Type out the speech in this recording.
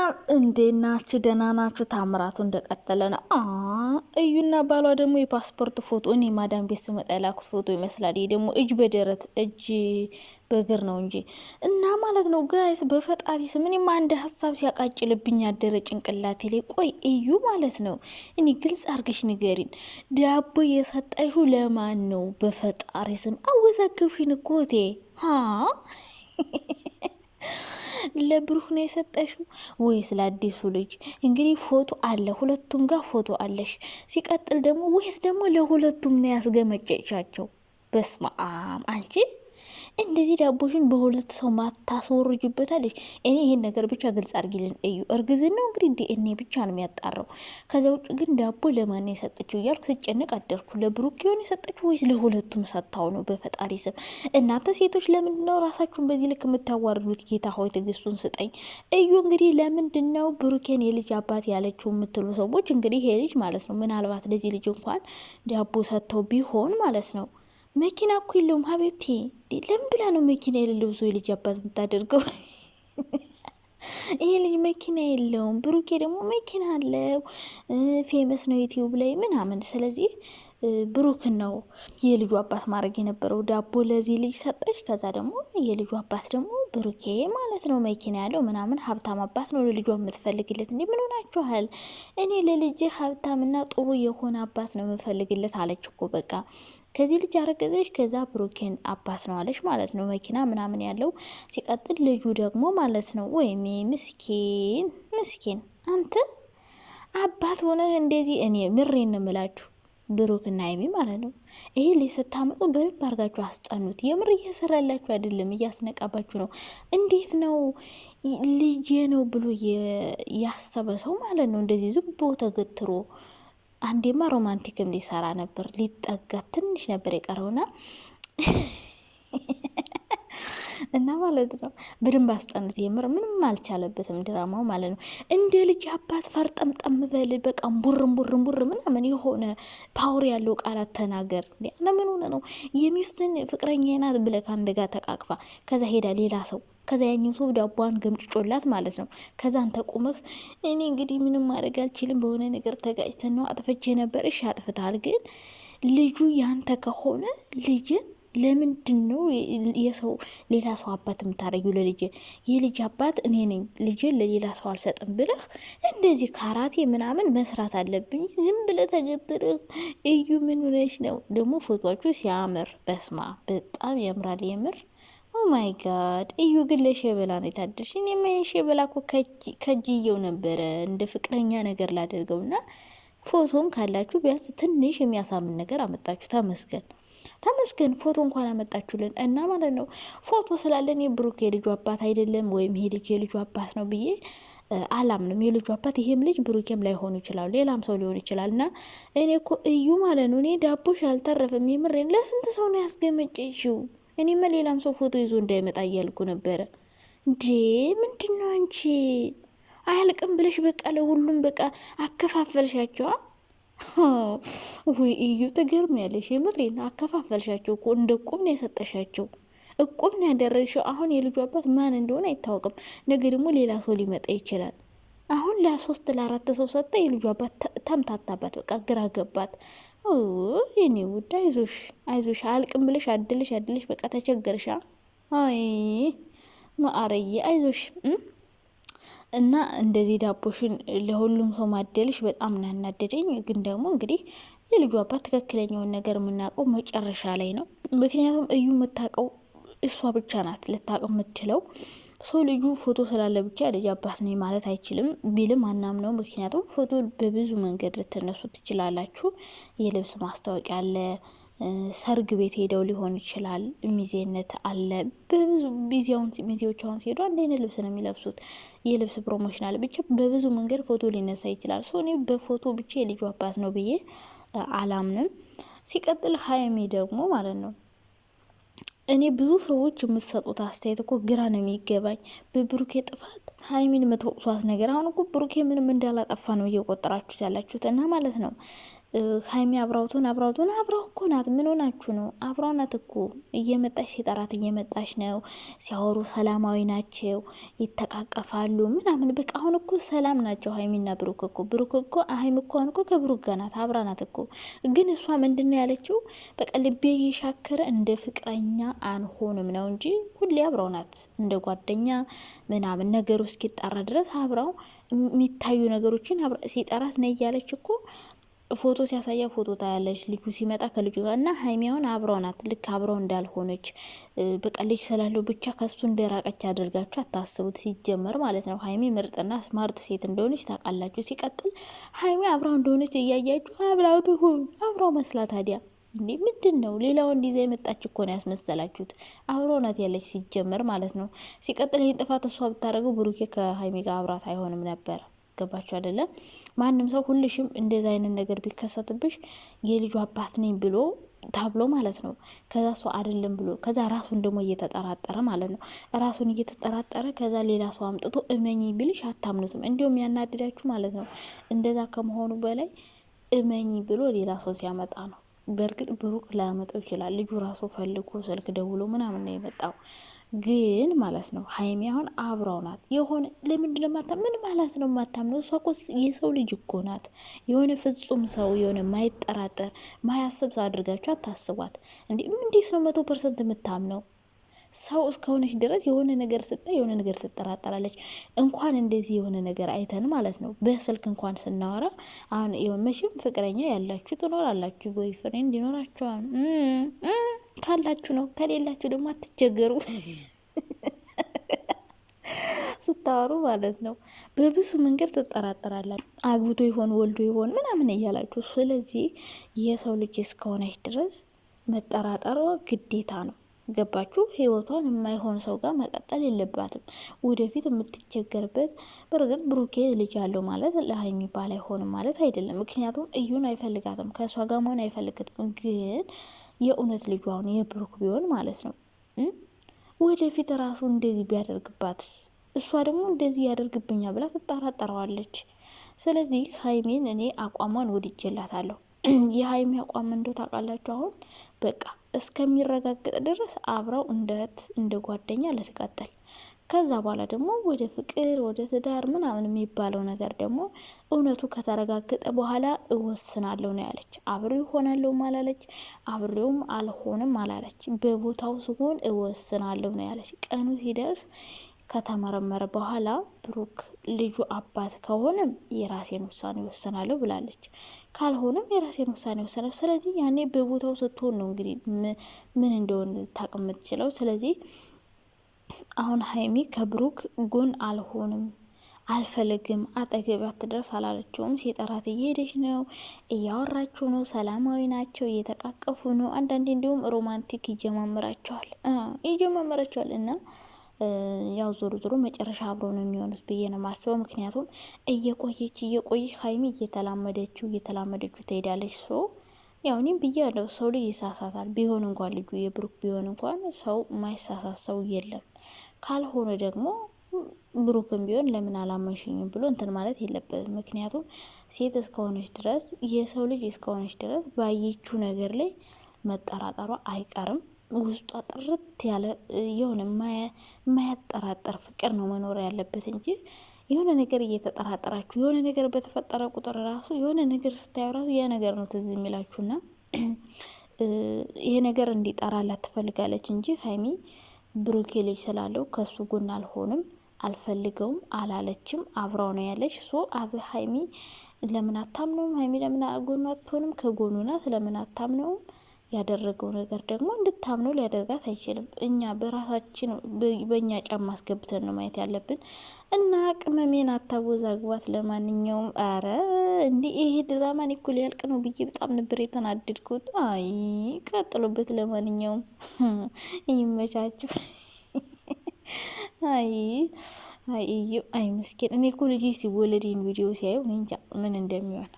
ሰላም እንዴት ናችሁ? ደህና ናችሁ? ታምራቱ እንደቀጠለ ነው። እዩና ባሏ ደግሞ የፓስፖርት ፎቶ እኔ ማዳም ቤት ስመጣ የላኩት ፎቶ ይመስላል። ይሄ ደግሞ እጅ በደረት እጅ በእግር ነው እንጂ እና ማለት ነው ጋይስ፣ በፈጣሪ ስም እኔም አንድ ሀሳብ ሲያቃጭልብኝ ያደረ ጭንቅላቴ ላይ። ቆይ እዩ ማለት ነው፣ እኔ ግልጽ አርገሽ ንገሪን፣ ዳቦ የሰጠሽው ለማን ነው? በፈጣሪ ስም አወዛገብሽን እኮ እቴ ለብሩህ ነው የሰጠሽው ወይስ ለአዲሱ ልጅ? እንግዲህ ፎቶ አለ፣ ሁለቱም ጋር ፎቶ አለሽ። ሲቀጥል ደግሞ ወይስ ደግሞ ለሁለቱም ነው ያስገመጨቻቸው? በስመ አብ አንቺ እንደዚህ ዳቦሽን በሁለት ሰው ማታስወርጅበታለሽ። እኔ ይሄን ነገር ብቻ ግልጽ አድርጊልን እዩ። እርግዝና ነው እንግዲህ ዲኤንኤ ብቻ ነው የሚያጣራው። ከዛ ውጭ ግን ዳቦ ለማን የሰጠችው እያልኩ ስጨነቅ አደርኩ። ለብሩክ ይሆን የሰጠችው ወይስ ለሁለቱም ሰጥታው ነው? በፈጣሪ ስም እናንተ ሴቶች ለምንድን ነው ራሳችሁን በዚህ ልክ የምታዋርዱት? ጌታ ሆይ ትዕግስቱን ስጠኝ። እዩ እንግዲህ ለምንድን ነው ብሩኬን የልጅ አባት ያለችው የምትሉ ሰዎች እንግዲህ ይሄ ልጅ ማለት ነው ምናልባት ለዚህ ልጅ እንኳን ዳቦ ሰጥተው ቢሆን ማለት ነው መኪና እኮ የለውም ሀቤብቴ። ለምን ብላ ነው መኪና የሌለው ሰው የልጅ አባት የምታደርገው? ይሄ ልጅ መኪና የለውም፣ ብሩኬ ደግሞ መኪና አለው፣ ፌመስ ነው ዩቲዩብ ላይ ምናምን። ስለዚህ ብሩክን ነው የልጁ አባት ማድረግ የነበረው። ዳቦ ለዚህ ልጅ ሰጠች። ከዛ ደግሞ የልጁ አባት ደግሞ ብሩኬ ማለት ነው መኪና ያለው ምናምን ሀብታም አባት ነው ለልጇ የምትፈልግለት። እንዴ ምን ሆናችኋል? እኔ ለልጅ ሀብታምና ጥሩ የሆነ አባት ነው የምፈልግለት አለች እኮ በቃ። ከዚህ ልጅ አረገዘች፣ ከዛ ብሩኬን አባት ነው አለች ማለት ነው መኪና ምናምን ያለው። ሲቀጥል ልጁ ደግሞ ማለት ነው ወይም ምስኪን ምስኪን አንተ አባት ሆነ እንደዚህ። እኔ ምሬን ነው የምላችሁ ብሩክና ሀይሚ ማለት ነው። ይሄ ልጅ ስታመጡ በደንብ አርጋችሁ አስጠኑት። የምር እየሰራላችሁ አይደለም፣ እያስነቃባችሁ ነው። እንዴት ነው ልጄ ነው ብሎ ያሰበ ሰው ማለት ነው እንደዚህ ዝም ብሎ ተገትሮ። አንዴማ ሮማንቲክም ሊሰራ ነበር፣ ሊጠጋ ትንሽ ነበር የቀረውና እና ማለት ነው በደንብ አስጠንት። የምር ምንም አልቻለበትም ድራማው ማለት ነው። እንደ ልጅ አባት ፈርጠምጠም በል በቃ ቡር ምናምን የሆነ ፓወር ያለው ቃላት ተናገር። ለምን ሆነ ነው የሚስትን ፍቅረኛ ናት ብለህ ከአንድ ጋር ተቃቅፋ ከዛ ሄዳ ሌላ ሰው ከዛ ያኛው ሰው ዳቧን ገምጭጮላት ማለት ነው። ከዛ አንተ ቁመህ እኔ እንግዲህ ምንም ማድረግ አልችልም፣ በሆነ ነገር ተጋጭተን ነው አጥፍቼ ነበር። እሺ አጥፍታል፣ ግን ልጁ ያንተ ከሆነ ልጅን ለምንድን ነው የሰው ሌላ ሰው አባት የምታረጊው? ለልጅ የልጅ አባት እኔ ነኝ፣ ልጅን ለሌላ ሰው አልሰጥም ብለህ እንደዚህ ካራቴ ምናምን መስራት አለብኝ። ዝም ብለህ ተገትረህ እዩ ምን ሆነሽ ነው? ደግሞ ፎቶችሁ ሲያምር በስማ በጣም ያምራል የምር። ኦ ማይ ጋድ እዩ ግን ለሸበላ ነው የታደርሽ። እኔማ ሸበላ እኮ ከጅየው ነበረ እንደ ፍቅረኛ ነገር ላደርገውና ፎቶም ካላችሁ ቢያንስ ትንሽ የሚያሳምን ነገር አመጣችሁ። ተመስገን ፎቶ እንኳን አመጣችሁልን እና ማለት ነው። ፎቶ ስላለን የብሩክ የልጁ አባት አይደለም ወይም ይሄ ልጅ የልጁ አባት ነው ብዬ አላምንም። የልጁ አባት ይሄም ልጅ ብሩኬም ላይ ሆኑ ይችላሉ፣ ሌላም ሰው ሊሆን ይችላል። እና እኔ እኮ እዩ ማለት ነው እኔ ዳቦሽ አልተረፈም። የምሬን ለስንት ሰው ነው ያስገመጨሽው? እኔማ ሌላም ሰው ፎቶ ይዞ እንዳይመጣ እያልኩ ነበረ። እንዴ ምንድን ነው አንቺ አያልቅም ብለሽ በቃ ለሁሉም በቃ አከፋፈልሻቸዋ። ወይ እዩ ተገርም ያለሽ የምሬን አከፋፈልሻቸው እኮ እንደ ቁም ነው የሰጠሻቸው፣ እቁብ ነው ያደረግሽው። አሁን የልጁ አባት ማን እንደሆነ አይታወቅም። ነገ ደግሞ ሌላ ሰው ሊመጣ ይችላል። አሁን ለ3 ለ4 ሰው ሰጠ። የልጁ አባት ተምታታባት፣ በቃ ግራ ገባት። የኔ ውድ አይዞሽ አልቅም ብለሽ አድልሽ በቃ ተቸገርሻ። አይ ማአረዬ አይዞሽ። እና እንደዚህ ዳቦሽን ለሁሉም ሰው ማደልሽ በጣም ናናደደኝ። ግን ደግሞ እንግዲህ የልጁ አባት ትክክለኛውን ነገር የምናውቀው መጨረሻ ላይ ነው። ምክንያቱም እዩ የምታውቀው እሷ ብቻ ናት ልታውቅ የምትችለው። ሰው ልጁ ፎቶ ስላለ ብቻ ልጅ አባት ነኝ ማለት አይችልም ቢልም አናምነው። ምክንያቱም ፎቶ በብዙ መንገድ ልትነሱ ትችላላችሁ። የልብስ ማስታወቂያ አለ፣ ሰርግ ቤት ሄደው ሊሆን ይችላል፣ ሚዜነት አለ። በብዙ ሚዜዎች አሁን ሲሄዱ አንድ አይነት ልብስ ነው የሚለብሱት። የልብስ ፕሮሞሽን አለ። ብቻ በብዙ መንገድ ፎቶ ሊነሳ ይችላል። ሰው እኔ በፎቶ ብቻ የልጁ አባት ነው ብዬ አላምንም። ሲቀጥል ሀይሚ ደግሞ ማለት ነው እኔ ብዙ ሰዎች የምትሰጡት አስተያየት እኮ ግራ ነው የሚገባኝ። በብሩኬ ጥፋት ሀይሚን የምትወቅሷት ነገር አሁን እኮ ብሩኬ ምንም እንዳላጠፋ ነው እየቆጠራችሁት ያላችሁት እና ማለት ነው ሀይሚ አብራውቱን አብራው እኮ ናት። ምን ሆናችሁ ነው? አብራው ናት እኮ እየመጣች ሲጠራት እየመጣች ነው። ሲያወሩ ሰላማዊ ናቸው፣ ይተቃቀፋሉ ምናምን በቃ አሁን እኮ ሰላም ናቸው ሀይሚና ብሩክ እኮ ሀይሚ እኮ አሁን እኮ ከብሩክ ጋር ናት፣ አብራ ናት እኮ። ግን እሷ ምንድን ነው ያለችው? በቃ ልቤ እየሻከረ እንደ ፍቅረኛ አንሆንም ነው እንጂ ሁሌ አብራው ናት፣ እንደ ጓደኛ ምናምን ነገሩ እስኪጣራ ድረስ አብራው የሚታዩ ነገሮችን ሲጠራት ነው እያለች እኮ ፎቶ ሲያሳያ ፎቶ ታያለች። ልጁ ሲመጣ ከልጁ ጋር እና ሀይሚያውን አብረው ናት። ልክ አብረው እንዳልሆነች በቃ ልጅ ስላለው ብቻ ከሱ እንደራቀች አድርጋችሁ አታስቡት። ሲጀመር ማለት ነው ሀይሚ ምርጥና ስማርት ሴት እንደሆነች ታውቃላችሁ። ሲቀጥል ሀይሚ አብረው እንደሆነች እያያችሁ አብረው ትሁን አብረው መስላ ታዲያ እንዴ ምንድን ነው? ሌላው እንዲዛ የመጣች እኮ ነው ያስመሰላችሁት። አብረው ናት ያለች ሲጀመር ማለት ነው። ሲቀጥል ይህን ጥፋት እሷ ብታደርገው ብሩኬ ከሀይሚ ጋር አብራት አይሆንም ነበር። ገባችሁ አይደለም? ማንም ሰው ሁልሽም እንደዛ አይነት ነገር ቢከሰትብሽ የልጁ አባት ነኝ ብሎ ታብሎ ማለት ነው። ከዛ ሰው አይደለም ብሎ ከዛ ራሱን ደግሞ እየተጠራጠረ ማለት ነው። ራሱን እየተጠራጠረ ከዛ ሌላ ሰው አምጥቶ እመኝ ቢልሽ አታምኑትም። እንዲሁም ያናድዳችሁ ማለት ነው። እንደዛ ከመሆኑ በላይ እመኝ ብሎ ሌላ ሰው ሲያመጣ ነው። በእርግጥ ብሩክ ላያመጣው ይችላል። ልጁ ራሱ ፈልጎ ስልክ ደውሎ ምናምን ነው የመጣው። ግን ማለት ነው ሀይሚ አሁን አብራው ናት። የሆነ ለምንድነው ምን ማለት ነው ማታምነው? እሷ እኮ የሰው ልጅ እኮ ናት። የሆነ ፍጹም ሰው የሆነ ማይጠራጠር ማያስብ ሰው አድርጋችሁ አታስቧት። እንዴት ነው 100% የምታምነው? ሰው እስከሆነች ድረስ የሆነ ነገር ስታይ የሆነ ነገር ትጠራጠራለች። እንኳን እንደዚህ የሆነ ነገር አይተን ማለት ነው በስልክ እንኳን ስናወራ አሁን መቼም ፍቅረኛ ያላችሁ ትኖራላችሁ፣ ቦይ ፍሬንድ ይኖራችኋል። ካላችሁ ነው፣ ከሌላችሁ ደግሞ አትቸገሩ ስታወሩ ማለት ነው። በብዙ መንገድ ትጠራጠራላችሁ። አግብቶ ይሆን ወልዶ ይሆን ምናምን እያላችሁ። ስለዚህ የሰው ልጅ እስከሆነች ድረስ መጠራጠሯ ግዴታ ነው። ገባችሁ? ህይወቷን የማይሆን ሰው ጋር መቀጠል የለባትም። ወደፊት የምትቸገርበት። በእርግጥ ብሩኬ ልጅ አለው ማለት ለሀይሚ ባል አይሆንም ማለት አይደለም። ምክንያቱም እዩን አይፈልጋትም፣ ከእሷ ጋር መሆን አይፈልግትም። ግን የእውነት ልጁ አሁን የብሩክ ቢሆን ማለት ነው ወደፊት ራሱ እንደዚህ ቢያደርግባት እሷ ደግሞ እንደዚህ ያደርግብኛ ብላ ትጠራጠረዋለች። ስለዚህ ሀይሚን እኔ አቋሟን ወድጄላታለሁ። የሀይሚ አቋም እንደው ታውቃላችሁ አሁን በቃ እስከሚረጋገጥ ድረስ አብረው እንደ እህት እንደ ጓደኛ ለትቀጥል። ከዛ በኋላ ደግሞ ወደ ፍቅር ወደ ትዳር ምናምን የሚባለው ነገር ደግሞ እውነቱ ከተረጋገጠ በኋላ እወስናለሁ ነው ያለች። አብሬው ሆናለሁ አላለች፣ አብሬውም አልሆንም አላለች። በቦታው ሲሆን እወስናለሁ ነው ያለች። ቀኑ ሲደርስ ከተመረመረ በኋላ ብሩክ ልጁ አባት ከሆነም የራሴን ውሳኔ ወሰናለሁ ብላለች። ካልሆነም የራሴን ውሳኔ ወሰናለሁ። ስለዚህ ያኔ በቦታው ስትሆን ነው እንግዲህ ምን እንደሆነ ልታውቅ የምትችለው። ስለዚህ አሁን ሀይሚ ከብሩክ ጎን አልሆንም፣ አልፈልግም፣ አጠገብ አትድረስ አላለችውም። ሲጠራት እየሄደች ነው፣ እያወራችሁ ነው፣ ሰላማዊ ናቸው፣ እየተቃቀፉ ነው። አንዳንዴ እንዲሁም ሮማንቲክ ይጀማምራቸዋል እና ያው ዞሮ ዞሮ መጨረሻ አብረው ነው የሚሆኑት ብዬ ነው ማስበው። ምክንያቱም እየቆየች ሀይሚ እየተላመደችው ትሄዳለች። ያው እኔም ብዬ ያለው ሰው ልጅ ይሳሳታል። ቢሆን እንኳን ልጁ የብሩክ ቢሆን እንኳን ሰው ማይሳሳት ሰው የለም። ካልሆነ ደግሞ ብሩክም ቢሆን ለምን አላመንሽኝም ብሎ እንትን ማለት የለበትም። ምክንያቱም ሴት እስከሆነች ድረስ የሰው ልጅ እስከሆነች ድረስ ባየችው ነገር ላይ መጠራጠሯ አይቀርም። ውስጧ ጥርት ያለ የሆነ የማያጠራጠር ፍቅር ነው መኖር ያለበት እንጂ የሆነ ነገር እየተጠራጠራችሁ የሆነ ነገር በተፈጠረ ቁጥር ራሱ የሆነ ነገር ስታዩ ራሱ ያ ነገር ነው ትዝ የሚላችሁና ይሄ ነገር እንዲጠራላት ትፈልጋለች እንጂ ሀይሚ ብሩኬ ልጅ ስላለው ከሱ ጎን አልሆንም አልፈልገውም አላለችም። አብራው ነው ያለች። ሀይሚ ለምን አታምነውም? ሀይሚ ለምን ጎኑ አትሆንም? ከጎኑ ናት። ለምን አታምነውም? ያደረገው ነገር ደግሞ እንድታምነው ሊያደርጋት አይችልም። እኛ በራሳችን በእኛ ጫማ አስገብተን ነው ማየት ያለብን እና ቅመሜን አታወዛግባት። ለማንኛውም አረ እንዲህ ይሄ ድራማን እኮ ሊያልቅ ነው ብዬ በጣም ነበር የተናደድኩት። አይ ቀጥሎበት። ለማንኛውም ይመቻችሁ። አይ ምስኪን። እኔ እኮ ልጅ ሲወለድ ቪዲዮ ሲያዩ እንጃ ምን እንደሚሆን